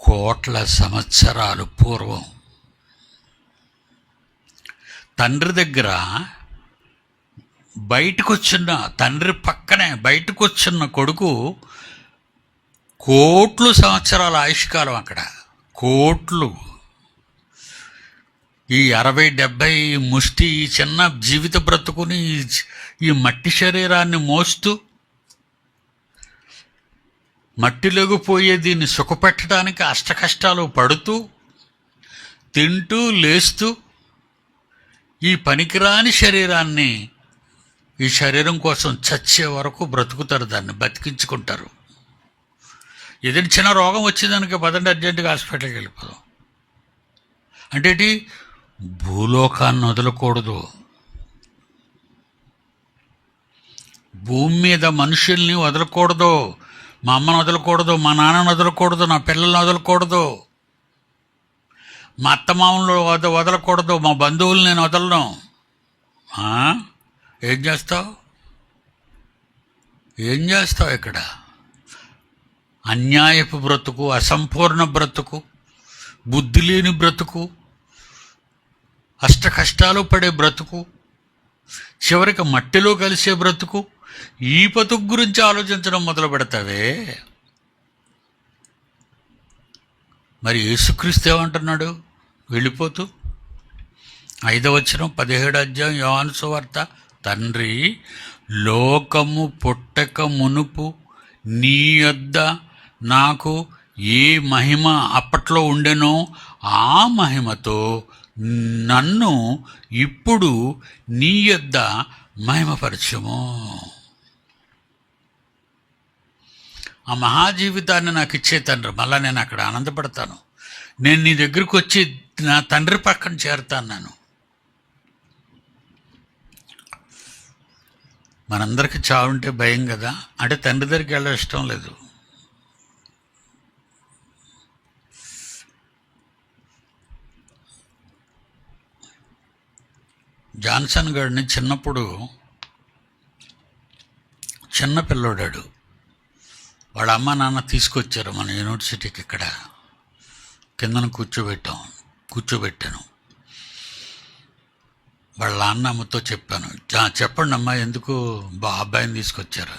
కోట్ల సంవత్సరాలు పూర్వం. తండ్రి దగ్గర బయటకు వచ్చిన తండ్రి పక్కనే బయటకు వచ్చిన కొడుకు కోట్లు సంవత్సరాల ఆయుష్కాలం. అక్కడ కోట్లు. ఈ 60-70 ముష్టి ఈ చిన్న జీవిత బ్రతుకుని ఈ మట్టి శరీరాన్ని మోస్తూ మట్టిలోకి పోయే దీన్ని సుఖపెట్టడానికి అష్టకష్టాలు పడుతూ తింటూ లేస్తూ ఈ పనికిరాని శరీరాన్ని, ఈ శరీరం కోసం చచ్చే వరకు బ్రతుకుతారు, దాన్ని బతికించుకుంటారు. ఏదైనా చిన్న రోగం వచ్చేదానికి పదండి అర్జెంటుగా హాస్పిటల్కి వెళ్ళిపోదాం అంటే ఏంటి? భూలోకాన్ని వదలకూడదు, భూమి మీద మనుషుల్ని వదలకూడదు, మా అమ్మను వదలకూడదు, మా నాన్నను వదలకూడదు, నా పిల్లల్ని వదలకూడదు, మా అత్తమామలు వదలకూడదు, మా బంధువులు నేను వదలను. ఏం చేస్తావు? ఏం చేస్తావు ఇక్కడ? అన్యాయపు బ్రతుకు, అసంపూర్ణ బ్రతుకు, బుద్ధి లేని బ్రతుకు, అష్ట కష్టాలు పడే బ్రతుకు, చివరికి మట్టిలో కలిసే బ్రతుకు. ఈ బతుకు గురించి ఆలోచించడం మొదలు పెడతావే. మరి యేసుక్రీస్తు ఏమంటున్నాడు వెళ్ళిపోతూ? 5వ వచనం 17వ అధ్యాయం యోహాను సువార్త, తండ్రి లోకము పుట్టక మునుపు నీ యొద్ద నాకు ఏ మహిమ అప్పట్లో ఉండెనో ఆ మహిమతో నన్ను ఇప్పుడు నీ యొద్ద మహిమపరచము. ఆ మహాజీవితాన్ని నాకు ఇచ్చే తండ్రి, మళ్ళా నేను అక్కడ ఆనందపడతాను. నేను నీ దగ్గరికి వచ్చి నా తండ్రి పక్కన చేరుతాను. నేను మనందరికీ చావుంటే భయం కదా, అంటే తండ్రి దగ్గరికి వెళ్ళడం ఇష్టం లేదు. జాన్సన్ గారిని చిన్నప్పుడు, చిన్న పిల్లోడాడు, వాళ్ళ అమ్మ నాన్న తీసుకొచ్చారు మన యూనివర్సిటీకి. ఇక్కడ కిందన కూర్చోబెట్టాను. వాళ్ళ నాన్న అమ్మతో చెప్పాను, చెప్పండి అమ్మా ఎందుకు అబ్బాయిని తీసుకొచ్చారు?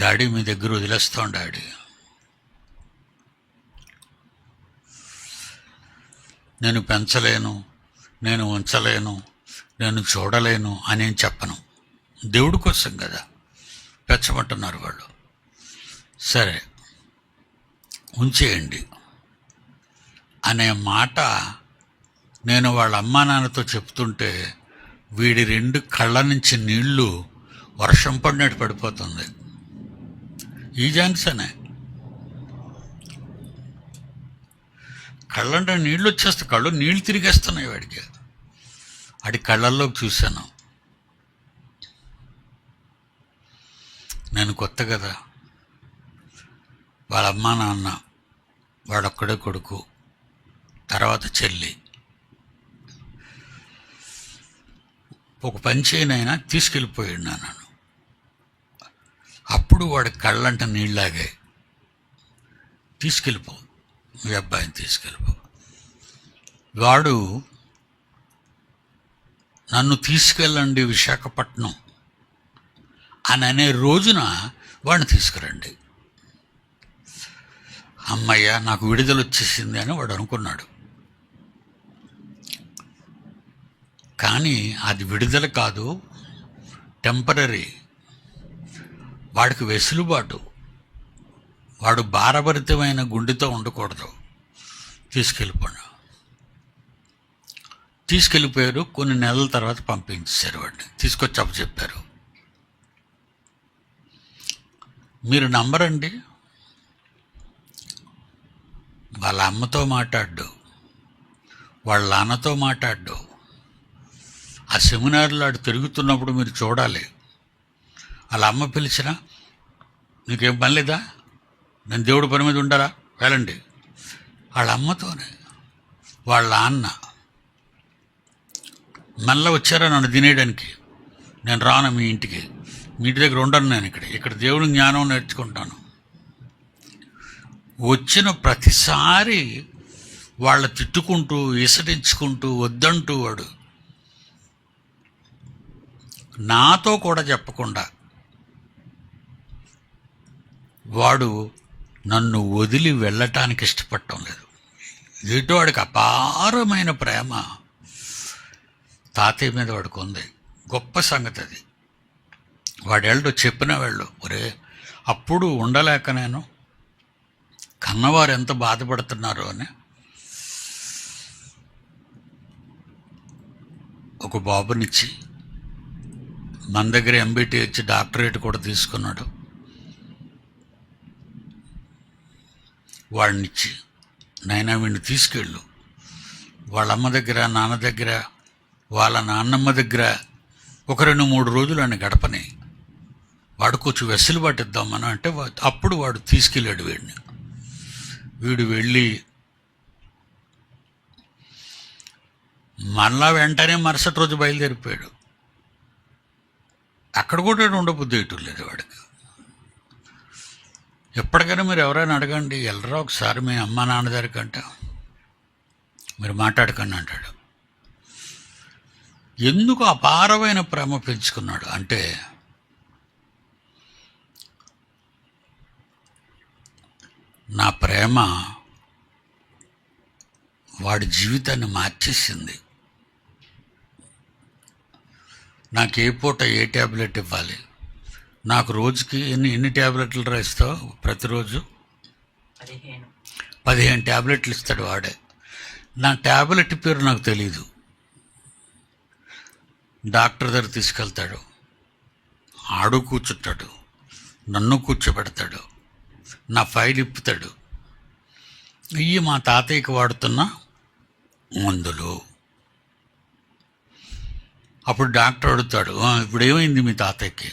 డాడీ మీ దగ్గర వదిలేస్తాం డాడీ, నేను పెంచలేను, నేను ఉంచలేను, నేను చూడలేను అని చెప్పను. దేవుడి కోసం కదా పెచ్చమంటున్నారు వాళ్ళు. సరే ఉంచేయండి అనే మాట నేను వాళ్ళ అమ్మా నాన్నతో చెప్తుంటే వీడి 2 కళ్ళ నుంచి నీళ్లు వర్షం పడినట్టు పడిపోతుంది. ఈ జాన్సనే కళ్ళంటే నీళ్ళు వచ్చేస్తే కళ్ళు నీళ్ళు తిరిగేస్తున్నాయి వాడికి. వాడి కళ్ళల్లోకి చూశాను. నేను కొత్త కదా, వాళ్ళ అమ్మా నాన్న, వాడొక్కడే కొడుకు, తర్వాత చెల్లి. ఒక పని చేయనైనా తీసుకెళ్ళిపోయాడు నన్ను. అప్పుడు వాడి కళ్ళంట నీళ్ళలాగే, తీసుకెళ్ళిపో మీ అబ్బాయిని తీసుకెళ్ళిపో. వాడు నన్ను తీసుకెళ్ళండి విశాఖపట్నం అని అనే రోజున వాడిని తీసుకురండి. అమ్మయ్య నాకు విడుదల వచ్చేసింది అని వాడు అనుకున్నాడు. కానీ అది విడుదల కాదు, టెంపరరీ. వాడికి వెసులుబాటు. వాడు భారభరితమైన గుండెతో ఉండకూడదు. తీసుకెళ్ళిపోయారు. కొన్ని నెలల తర్వాత పంపించారు వాడిని. తీసుకొచ్చి చెప్పారు. మీరు నమ్మరండి, వాళ్ళ అమ్మతో మాట్లాడ్డు, వాళ్ళ నాన్నతో మాట్లాడ్డు. ఆ సెమినార్లో ఆడు తిరుగుతున్నప్పుడు మీరు చూడాలి. వాళ్ళ అమ్మ పిలిచినా నీకేం పని లేదా, నేను దేవుడి పని మీద ఉండాలా, వెళ్ళండి. వాళ్ళ అమ్మతోనే. వాళ్ళ నాన్న మళ్ళీ వచ్చారా నన్ను తినేయడానికి, నేను రాను మీ ఇంటికి, మీ ఇంటి దగ్గర ఉండను, నేను ఇక్కడ దేవుడి జ్ఞానం నేర్చుకుంటాను. వచ్చిన ప్రతిసారి వాళ్ళ తిట్టుకుంటూ ఇసటించుకుంటూ వద్దంటూ వాడు నాతో కూడా చెప్పకుండా వాడు నన్ను వదిలి వెళ్ళటానికి ఇష్టపడటం లేదు. ఏటో వాడికి అపారమైన ప్రేమ తాతయ్య మీద వాడికి ఉంది. గొప్ప సంగతి అది. వాడేళ్ళతో చెప్పిన వాళ్ళు, ఒరే అప్పుడు ఉండలేక నేను కన్నవారు ఎంత బాధపడుతున్నారో అని ఒక బాబునిచ్చి మన దగ్గర ఎంబీటీ ఇచ్చి డాక్టరేట్ కూడా తీసుకున్నాడు. వాడినిచ్చి నైనా వీడిని తీసుకెళ్ళు, వాళ్ళ అమ్మ దగ్గర, నాన్న దగ్గర, వాళ్ళ నాన్నమ్మ దగ్గర ఒక 2-3 రోజులు అని గడపని, వాడు కొంచెం వెసులుబాటు ఇద్దామని అంటే అప్పుడు వాడు తీసుకెళ్ళాడు వీడిని. వీడు వెళ్ళి మళ్ళా వెంటనే మరుసటి రోజు బయలుదేరిపోయాడు. అక్కడ కూడా ఉండబుద్ధి ఇటు లేదు వాడికి. ఎప్పటికైనా మీరు ఎవరైనా అడగండి, వెళ్ళరా ఒకసారి మీ అమ్మ నాన్న దగ్గరికి అంటే మీరు మాట్లాడకండి అంటాడు. ఎందుకు అపారమైన ప్రేమ పెంచుకున్నాడు అంటే నా ప్రేమ వాడి జీవితాన్ని మార్చేసింది. నాకు ఏ పూట ఏ ట్యాబ్లెట్ ఇవ్వాలి, నాకు రోజుకి ఎన్ని ట్యాబ్లెట్లు రాయిస్తావు, ప్రతిరోజు 15 ట్యాబ్లెట్లు ఇస్తాడు వాడే. నా ట్యాబ్లెట్ పేరు నాకు తెలీదు. డాక్టర్ దగ్గర తీసుకెళ్తాడు, ఆడు కూర్చుంటాడు, నన్ను కూర్చోబెడతాడు, నా ఫైల్ ఇప్పుతాడు. ఇవి మా తాతయ్యకి వాడుతున్న మందులు. అప్పుడు డాక్టర్ అడుగుతాడు, ఇప్పుడు ఏమైంది మీ తాతయ్యకి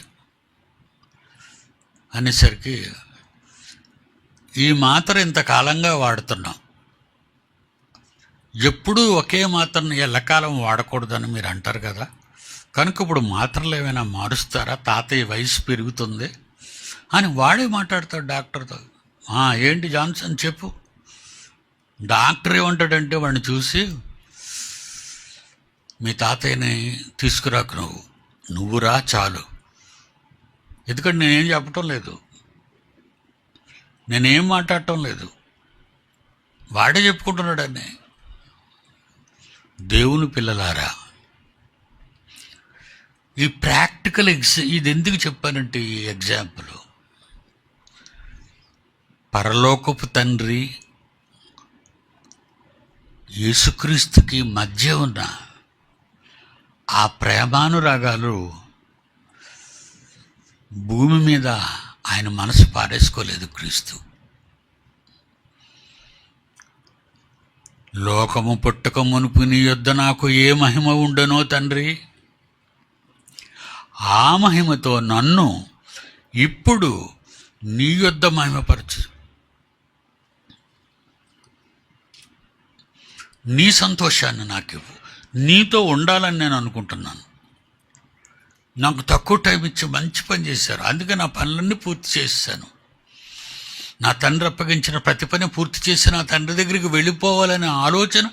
అనేసరికి ఈ మాత్ర ఇంతకాలంగా వాడుతున్నాం, ఎప్పుడూ ఒకే మాత్రను ఎల్లకాలం వాడకూడదని మీరు అంటారు కదా, కనుక ఇప్పుడు మాత్రలు ఏమైనా మారుస్తారా, తాతయ్య వయసు పెరుగుతుంది అని వాడే మాట్లాడతాడు డాక్టర్తో. ఏంటి జాన్సన్ చెప్పు. డాక్టర్ ఏమంటాడంటే వాడిని చూసి, మీ తాతయ్యని తీసుకురాకు, నువ్వు రా చాలు. ఎందుకంటే నేనేం చెప్పటం లేదు, నేనేం మాట్లాడటం లేదు, వాడే చెప్పుకుంటున్నాడని. దేవుని పిల్లలారా, ఈ ప్రాక్టికల్ ఇది ఎందుకు చెప్పానంటే ఈ ఎగ్జాంపుల్, పరలోకపు తండ్రి యేసుక్రీస్తుకి మధ్య ఉన్న ఆ ప్రేమానురాగాలు భూమి మీద ఆయన మనసు పారేసుకోలేదు క్రీస్తు. లోకము పుట్టక మునుపు నీ యొద్ద నాకు ఏ మహిమ ఉండనో తండ్రి, ఆ మహిమతో నన్ను ఇప్పుడు నీ యొద్ద మహిమపరచు. నీ సంతోషాన్ని నాకు ఇవ్వు. నీతో ఉండాలని నేను అనుకుంటున్నాను. నాకు తక్కువ టైం ఇచ్చి మంచి పని చేశారు, అందుకే నా పనులన్నీ పూర్తి చేశాను. నా తండ్రి అప్పగించిన ప్రతి పని పూర్తి చేసి నా తండ్రి దగ్గరికి వెళ్ళిపోవాలనే ఆలోచన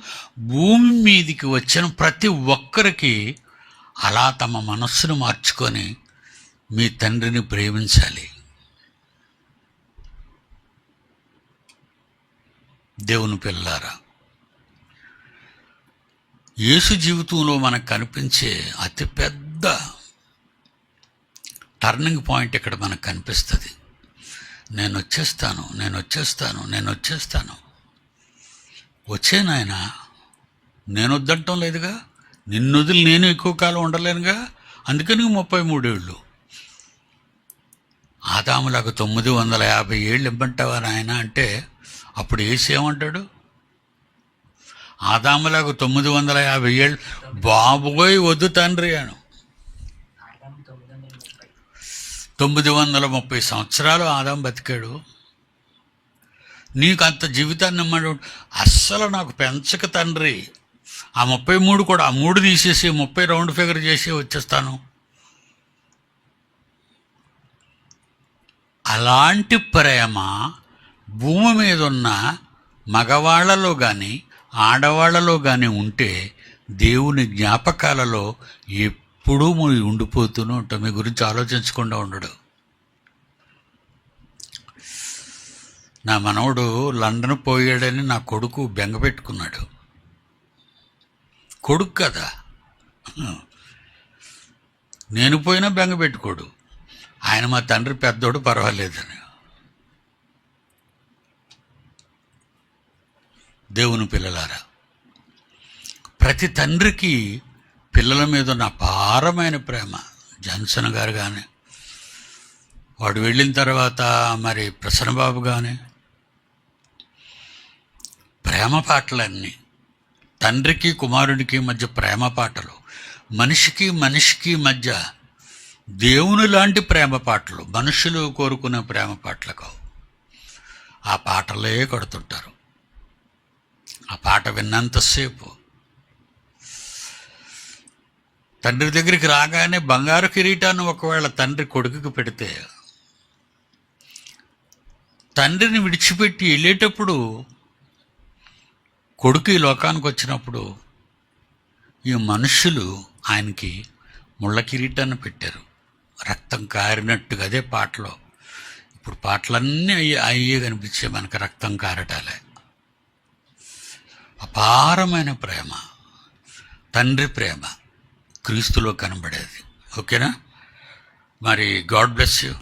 భూమి మీదికి వచ్చిన ప్రతి ఒక్కరికి అలా తమ మనస్సును మార్చుకొని మీ తండ్రిని ప్రేమించాలి. దేవుని పిల్లారా, యేసు జీవితంలో మనకు కనిపించే అతిపెద్ద టర్నింగ్ పాయింట్ ఇక్కడ మనకు కనిపిస్తుంది. నేను వచ్చేస్తాను. వచ్చే నాయన, నేను వద్దంటం లేదుగా, నిన్ను వదిలి నేను ఎక్కువ కాలం ఉండలేనుగా, అందుకని 33 ఏళ్ళు. ఆదాములాగా 950 ఏళ్ళు ఇవ్వమంటావా నాయన అంటే అప్పుడు యేసు ఏమంటాడు? ఆదాములాగా 950 ఏళ్ళు బాబోయ్ వద్దు తండ్రి అను. 930 సంవత్సరాలు ఆదాం బతికాడు. నీకు అంత జీవితాన్ని ఇమ్మడు, అస్సలు నాకు పెంచక తండ్రి, ఆ 33 కూడా, ఆ 3 తీసేసి 30 రౌండ్ ఫిగర్ చేసి వచ్చేస్తాను. అలాంటి ప్రేమ భూమి మీద ఉన్న మగవాళ్లలో కానీ ఆడవాళ్లలో కానీ ఉంటే దేవుని జ్ఞాపకాలలో ఎప్పుడూ ఉండిపోతూనే ఉంటాం. మీ గురించి ఆలోచించకుండా ఉండడు. నా మనవడు లండన్ పోయాడని నా కొడుకు బెంగ పెట్టుకున్నాడు. కొడుకు కదా, నేను పోయినా బెంగ పెట్టుకోడు. ఆయన మా తండ్రి పెద్దోడు, పర్వాలేదని. దేవుని పిల్లలారా, ప్రతి తండ్రికి పిల్లల మీద ఉన్న అపారమైన ప్రేమ. జాన్సన్ గారు కానీ, వాడు వెళ్ళిన తర్వాత మరి ప్రసన్నబాబు కానీ, ప్రేమ పాటలన్నీ, తండ్రికి కుమారుడికి మధ్య ప్రేమ పాటలు, మనిషికి మధ్య దేవుని లాంటి ప్రేమ పాటలు, మనుషులు కోరుకునే ప్రేమ పాటలు కావు. ఆ పాటలే కొడుతుంటారు. ఆ పాట విన్నంతసేపు తండ్రి దగ్గరికి రాగానే బంగారు కిరీటాన్ని ఒకవేళ తండ్రి కొడుకుకి పెడితే, తండ్రిని విడిచిపెట్టి వెళ్ళేటప్పుడు కొడుకు ఈ లోకానికి వచ్చినప్పుడు ఈ మనుషులు ఆయనకి ముళ్ళ కిరీటాన్ని పెట్టారు, రక్తం కారినట్టుగా. అదే పాటలో ఇప్పుడు పాటలన్నీ అయ్యే కనిపించే మనకు రక్తం కారటాలే. అపారమైన ప్రేమ, తండ్రి ప్రేమ క్రీస్తులో కనబడేది. ఓకేనా? మరి గాడ్ బ్లెస్ యూ.